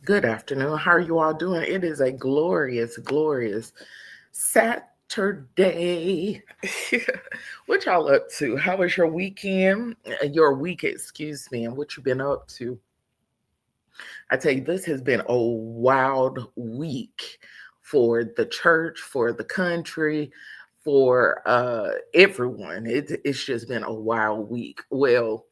Good afternoon. How are you all doing? It is a glorious, glorious Saturday. What y'all up to? How was your weekend? Your week, excuse me, and what you been up to? I tell you, this has been a wild week for the church, for the country, for everyone. It's just been a wild week. Well,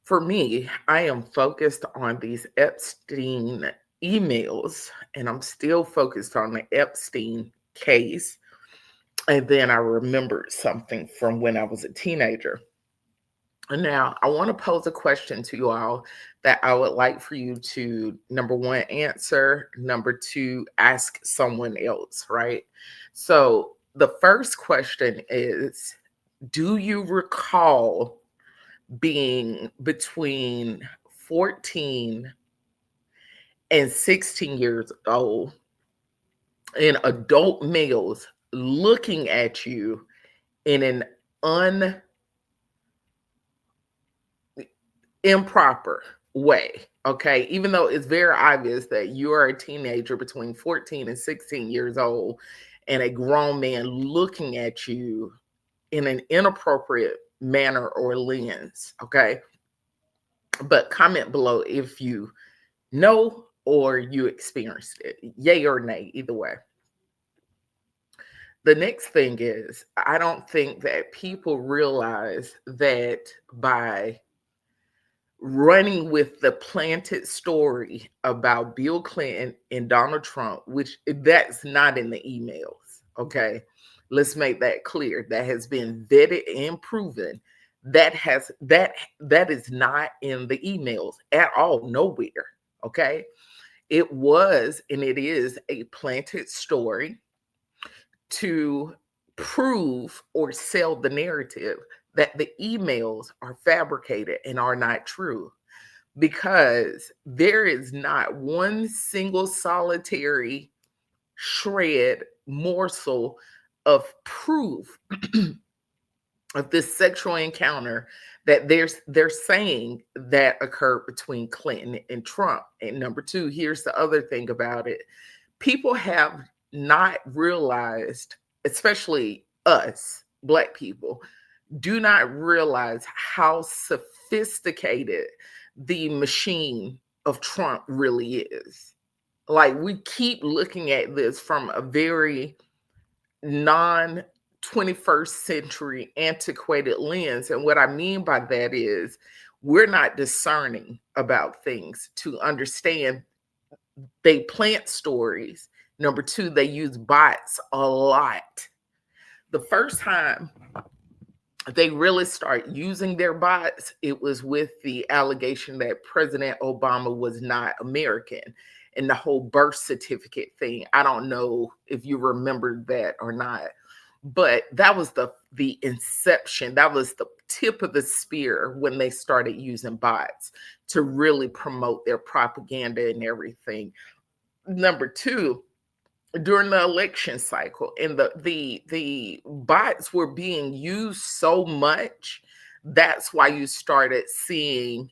for me, I am focused on these Epstein emails, and I'm still focused on the Epstein case. And then I remembered something from when I was a teenager. And now I want to pose a question to you all that I would like for you to, number one, answer, number two, ask someone else, right? So the first question is, do you recall being between 14 and 16 years old and adult males looking at you in an improper way? Okay, even though it's very obvious that you are a teenager between 14 and 16 years old and a grown man looking at you in an inappropriate manner or lens. Okay, but comment below if you know or you experienced it, yay or nay, either way. The next thing is, I don't think that people realize that by running with the planted story about Bill Clinton and Donald Trump, which that's not in the emails, okay? Let's make that clear. That has been vetted and proven. That is not in the emails at all, nowhere, okay? It was and it is a planted story to prove or sell the narrative that the emails are fabricated and are not true, because there is not one single solitary shred morsel of proof of this sexual encounter that they're saying that occurred between Clinton and Trump. And number two, here's the other thing about it. People have not realized, especially us, Black people, do not realize how sophisticated the machine of Trump really is. Like, we keep looking at this from a very non 21st century antiquated lens. And what I mean by that is we're not discerning about things to understand they plant stories. Number two, they use bots a lot. The first time they really start using their bots, it was with the allegation that President Obama was not American and the whole birth certificate thing. I don't know if you remember that or not, but that was the inception. That was the tip of the spear when they started using bots to really promote their propaganda and everything. Number two, during the election cycle, and the bots were being used so much, that's why you started seeing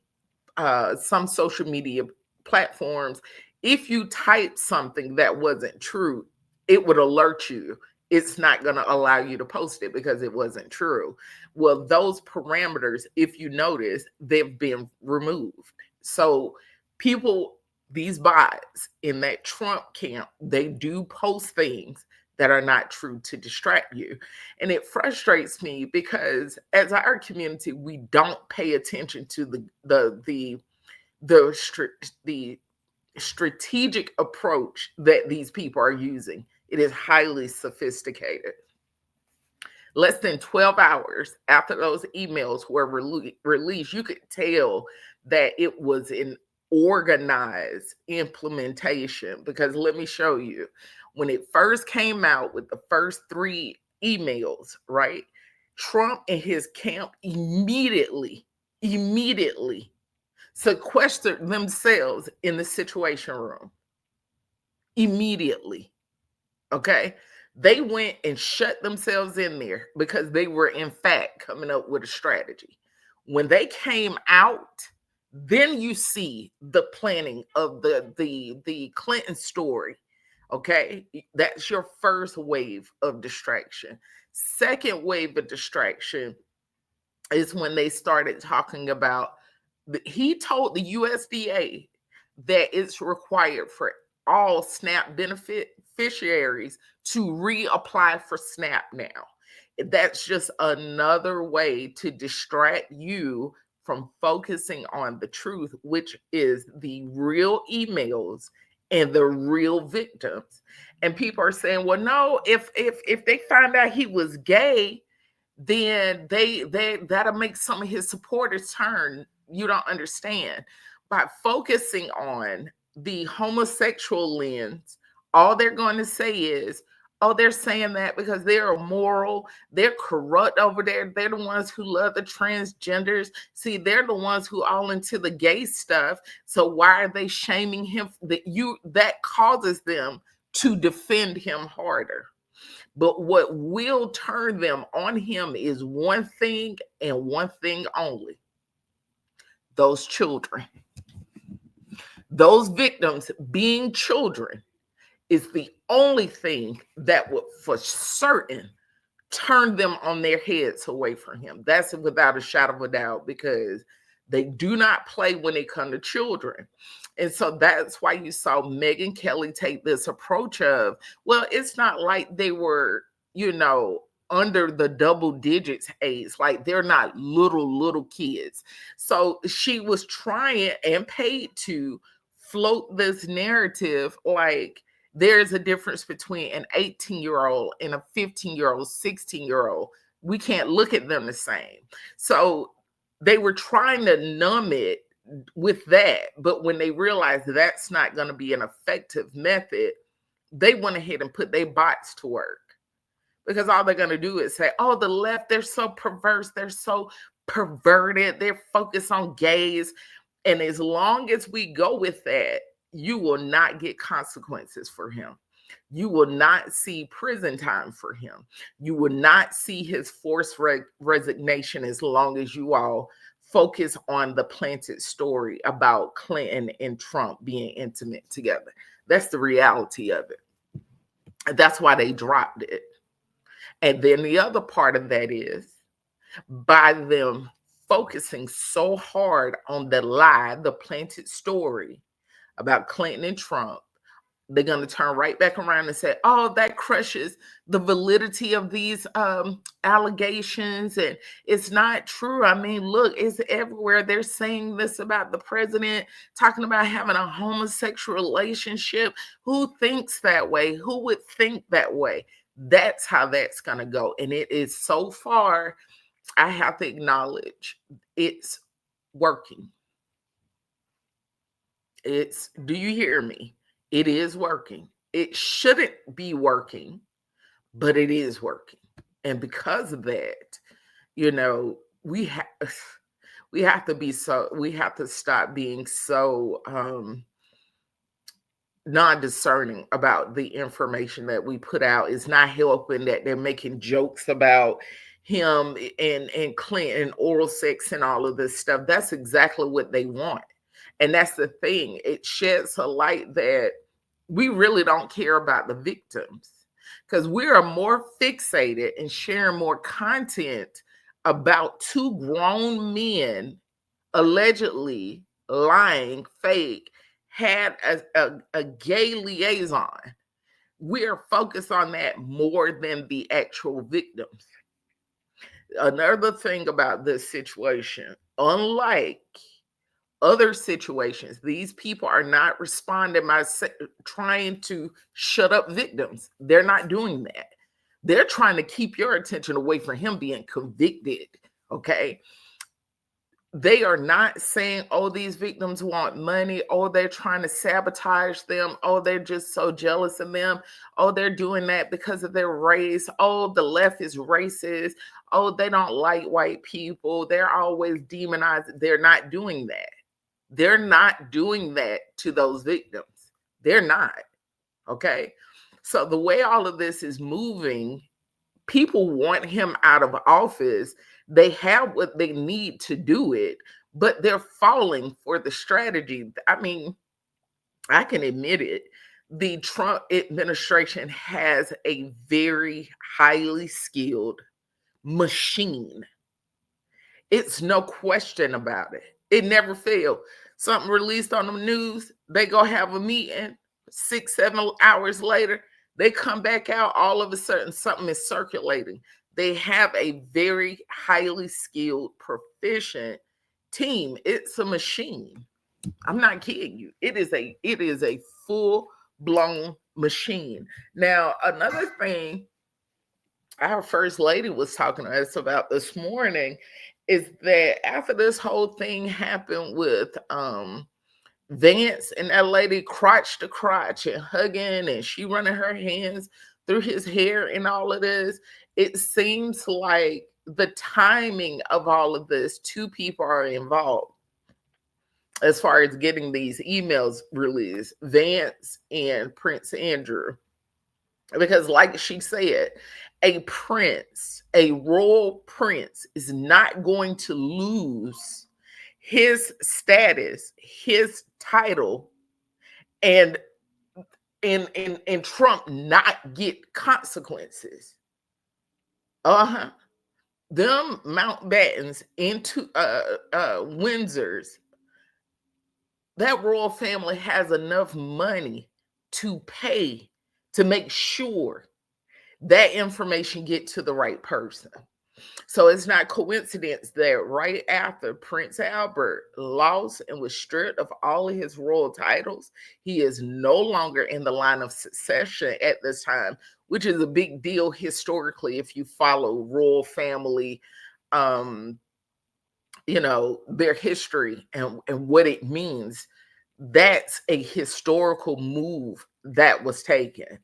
some social media platforms, if you type something that wasn't true, it would alert you. It's not going to allow you to post it because it wasn't true. Well, those parameters, if you notice, they've been removed. So people, these bots in that Trump camp, they do post things that are not true to distract you. And it frustrates me because as our community, we don't pay attention to the strategic approach that these people are using. It is highly sophisticated. Less than 12 hours after those emails were released, you could tell that it was an organized implementation. Because let me show you, when it first came out with the first three emails, right? Trump and his camp immediately sequestered themselves in the Situation Room. Immediately. Okay. They went and shut themselves in there because they were, in fact, coming up with a strategy. When they came out, Then you see the planning of the Clinton story. Okay, that's your first wave of distraction. Second wave of distraction is when they started talking about, he told the USDA that it's required for all SNAP beneficiaries to reapply for SNAP now. That's just another way to distract you from focusing on the truth, which is the real emails and the real victims. And people are saying, well, no, if they find out he was gay, then they that'll make some of his supporters turn. You don't understand. By focusing on the homosexual lens, all they're going to say is, oh, they're saying that because they're immoral, they're corrupt over there, they're the ones who love the transgenders. See, they're the ones who all into the gay stuff. So why are they shaming him? That causes them to defend him harder. But what will turn them on him is one thing and one thing only: those children. Those victims being children is the only thing that would for certain turn them on their heads away from him. That's without a shadow of a doubt, because they do not play when it comes to children. And so that's why you saw Meghan Kelly take this approach of, well, it's not like they were, under the double digits age. Like, they're not little kids. So she was trying and paid to float this narrative like there's a difference between an 18-year-old and a 15-year-old, 16-year-old. We can't look at them the same. So they were trying to numb it with that. But when they realized that's not going to be an effective method, they went ahead and put their bots to work. Because all they're going to do is say, oh, the left, they're so perverse, they're so perverted, they're focused on gays. And as long as we go with that, you will not get consequences for him. You will not see prison time for him. You will not see his forced resignation as long as you all focus on the planted story about Clinton and Trump being intimate together. That's the reality of it. That's why they dropped it. And then the other part of that is, by them focusing so hard on the lie, the planted story about Clinton and Trump, they're going to turn right back around and say, oh, that crushes the validity of these allegations. And it's not true. I mean, look, it's everywhere. They're saying this about the president, talking about having a homosexual relationship. Who thinks that way? Who would think that way? That's how that's going to go. And it is so far, I have to acknowledge, it's working. Do you hear me? It is working. It shouldn't be working, but it is working. And because of that, we have to stop being so non-discerning about the information that we put out. It's not helping that they're making jokes about him and Clinton and oral sex and all of this stuff. That's exactly what they want. And that's the thing. It sheds a light that we really don't care about the victims, because we are more fixated and sharing more content about two grown men allegedly lying, fake, had a gay liaison. We're focused on that more than the actual victims. Another thing about this situation, unlike other situations, these people are not responding by trying to shut up victims. They're not doing that. They're trying to keep your attention away from him being convicted, okay? They are not saying, oh, these victims want money. Oh, they're trying to sabotage them. Oh, they're just so jealous of them. Oh, they're doing that because of their race. Oh, the left is racist. Oh, they don't like white people. They're always demonized. They're not doing that. They're not doing that to those victims. They're not. Okay. So the way all of this is moving, people want him out of office. They have what they need to do it, but they're falling for the strategy. I mean, I can admit it. The Trump administration has a very highly skilled machine. It's no question about it. It never failed. Something released on the news, they go have a meeting 6, 7 hours later, they come back out, all of a sudden something is circulating. They have a very highly skilled, proficient team. It's a machine. I'm not kidding you. It is a full blown machine. Now, another thing our first lady was talking to us about this morning is that after this whole thing happened with Vance and that lady crotch to crotch and hugging and she running her hands through his hair and all of this, it seems like the timing of all of this, two people are involved as far as getting these emails released, Vance and Prince Andrew. Because, like she said, a prince, a royal prince, is not going to lose his status, his title, and and Trump not get consequences. Uh-huh. Them Mountbattens into Windsors, that royal family has enough money to pay to make sure that information get to the right person. So it's not coincidence that right after Prince Albert lost and was stripped of all of his royal titles, he is no longer in the line of succession at this time, which is a big deal historically if you follow royal family, um, their history and what it means. That's a historical move that was taken.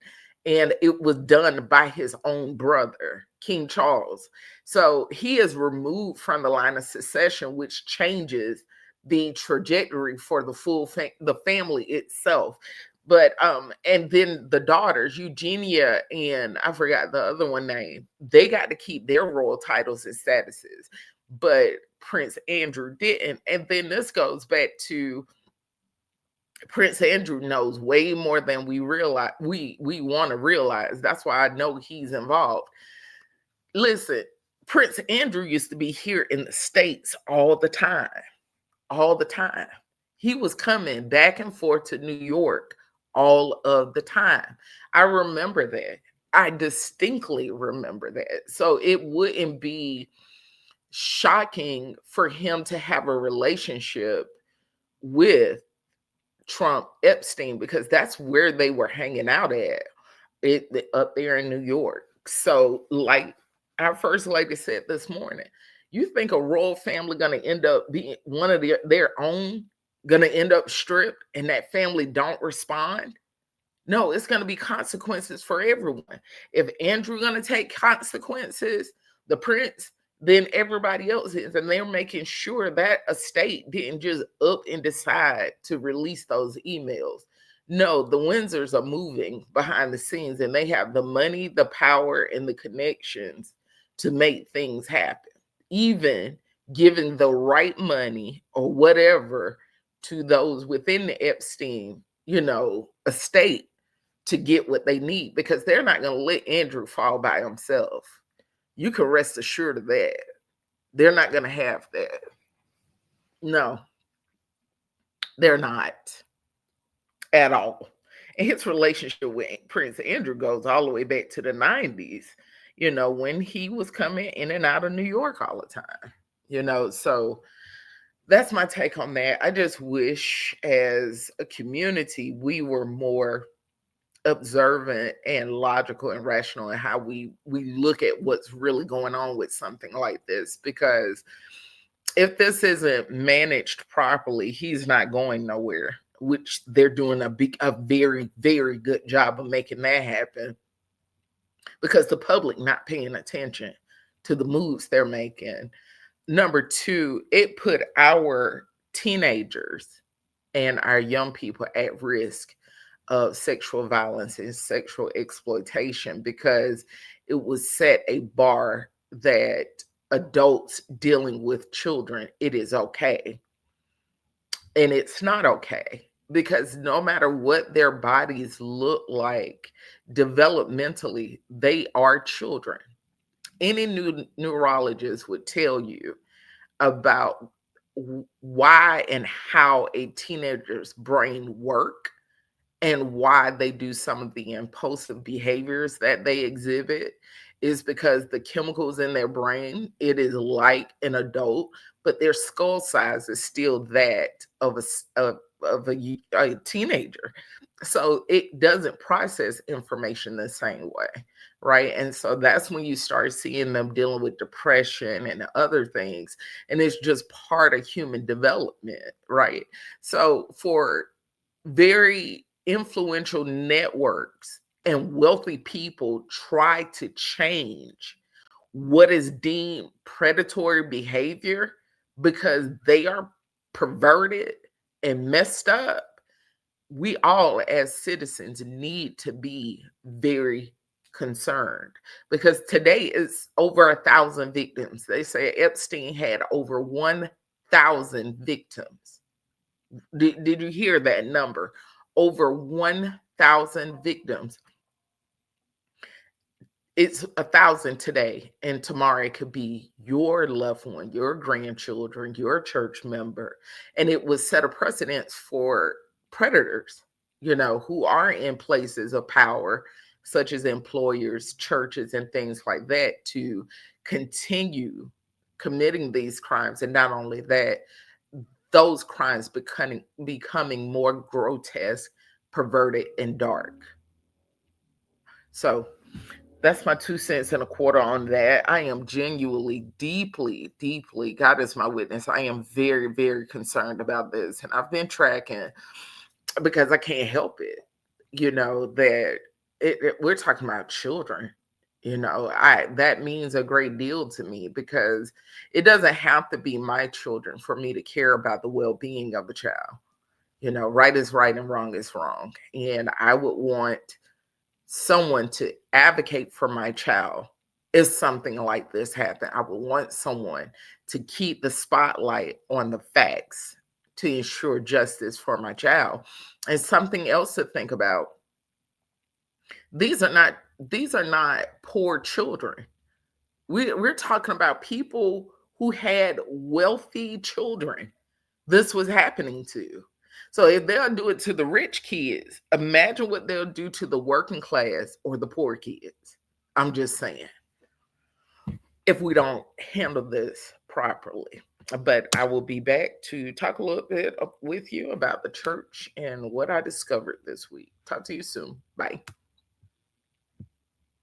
And it was done by his own brother, King Charles. So he is removed from the line of succession, which changes the trajectory for the family itself. But and then the daughters, Eugenia and I forgot the other one name, they got to keep their royal titles and statuses, but Prince Andrew didn't. And then this goes back to Prince Andrew knows way more than we realize. We want to realize. That's why I know he's involved. Listen, Prince Andrew used to be here in the States all the time. All the time. He was coming back and forth to New York all of the time. I remember that. I distinctly remember that. So it wouldn't be shocking for him to have a relationship with Trump Epstein, because that's where they were hanging out at, up there in New York. So, like our first lady said this morning, you think a royal family going to end up being one of their own going to end up stripped and that family don't respond? No, it's going to be consequences for everyone. If Andrew going to take consequences, the prince, then everybody else is. And they're making sure that estate didn't just up and decide to release those emails. No, the Windsors are moving behind the scenes and they have the money, the power, and the connections to make things happen. Even giving the right money or whatever to those within the Epstein, estate to get what they need, because they're not going to let Andrew fall by himself. You can rest assured of that. They're not going to have that. No, they're not at all. And his relationship with Prince Andrew goes all the way back to the 90s, when he was coming in and out of New York all the time, so that's my take on that. I just wish as a community we were more observant and logical and rational in how we look at what's really going on with something like this, because if this isn't managed properly, he's not going nowhere, which they're doing a very, very good job of making that happen, because the public not paying attention to the moves they're making. Number two, it put our teenagers and our young people at risk of sexual violence and sexual exploitation, because it was set a bar that adults dealing with children, it is okay. And it's not okay, because no matter what their bodies look like developmentally, they are children. Any neurologist would tell you about why and how a teenager's brain work and why they do some of the impulsive behaviors that they exhibit is because the chemicals in their brain, it is like an adult, but their skull size is still that of a teenager. So it doesn't process information the same way, right? And so that's when you start seeing them dealing with depression and other things, and it's just part of human development, right? So for very influential networks and wealthy people try to change what is deemed predatory behavior because they are perverted and messed up, we all as citizens need to be very concerned, because today is over 1,000 victims. They say Epstein had over 1,000 victims. Did you hear that number? Over 1,000 victims. It's 1,000 today, and tomorrow it could be your loved one, your grandchildren, your church member. And it would set a precedence for predators, who are in places of power, such as employers, churches, and things like that, to continue committing these crimes. And not only that, those crimes becoming more grotesque, perverted, and dark. So that's my 2 cents and a quarter on that. I am genuinely, deeply, deeply, God is my witness, I am very, very concerned about this. And I've been tracking because I can't help it, that we're talking about children. That means a great deal to me, because it doesn't have to be my children for me to care about the well-being of a child. Right is right and wrong is wrong. And I would want someone to advocate for my child if something like this happened. I would want someone to keep the spotlight on the facts to ensure justice for my child. And something else to think about. These are not poor children. We're talking about people who had wealthy children this was happening to. So if they'll do it to the rich kids, imagine what they'll do to the working class or the poor kids. I'm just saying, if we don't handle this properly. But I will be back to talk a little bit with you about the church and what I discovered this week. Talk to you soon. Bye.